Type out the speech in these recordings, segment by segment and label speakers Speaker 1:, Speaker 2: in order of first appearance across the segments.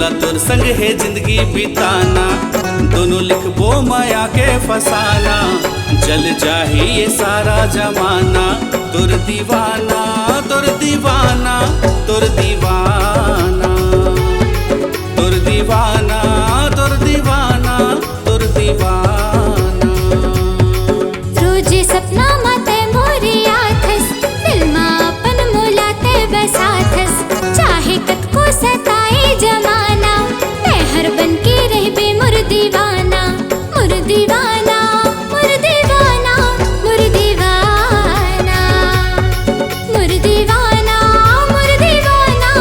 Speaker 1: बोला तोर संग है जिंदगी बिताना, दोनों लिखबो माया के फसाना। जल जाही ये सारा जमाना, तोर दीवाना तोर दीवाना तोर दीवाना तोर दीवाना तोर दीवाना तोर दीवाना।
Speaker 2: रोज सपना माते मोरी आथस, दिल मा अपन मुलाते बसाथस। चाहे कत को सताए जमाना, मैं हर बन के रहबे मुर दीवाना मुर दीवाना मुर दीवाना मुर दीवाना मुर दीवाना मुर दीवाना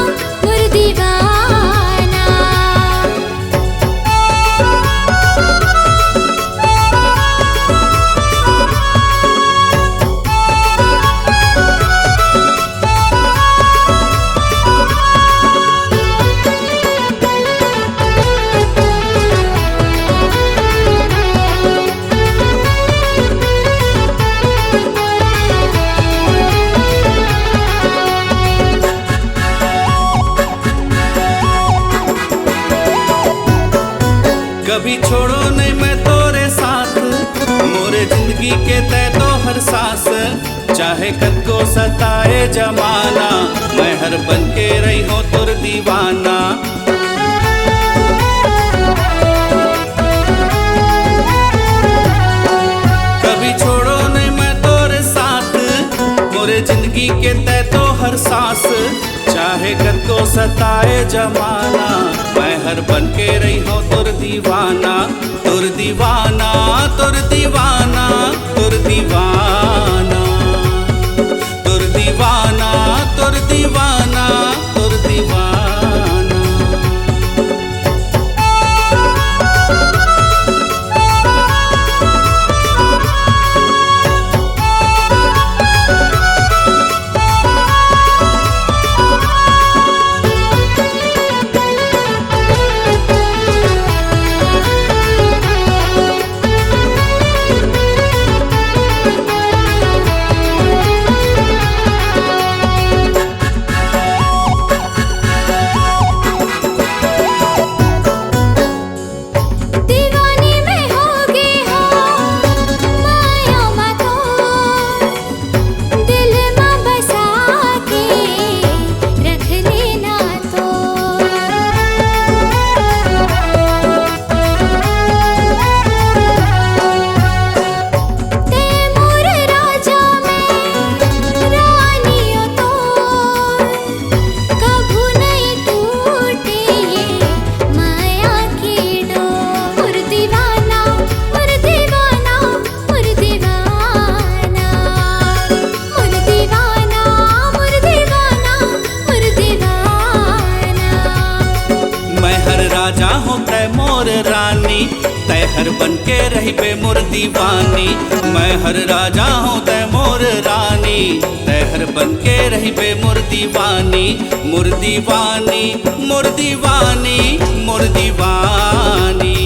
Speaker 2: मुर दीवाना।
Speaker 1: कभी छोड़ो नहीं मैं तोरे साथ, मोरे जिंदगी के तय तो हर सांस। चाहे कद को सताए जमाना, मैं हर बन के रही हूँ तोर दीवाना। कभी छोड़ो नहीं मैं तोरे साथ, मोरे जिंदगी के तय तो हर सांस। चाहे कद को सताए जमाना, मैं हर बन के रही हूँ तोर दीवाना तोर दीवाना तोर दीवाना तोर दीवाना तोर दीवाना तोर दीवाना तोर दीवाना। राजा हो तय मोर रानी, तय हर बन के रही पे मोर दीवानी। मैं हर राजा हूँ तय मोर रानी, तय हर बन के रही पे मोर दीवानी। मोर दीवानी मोर दीवानी मोर दीवानी।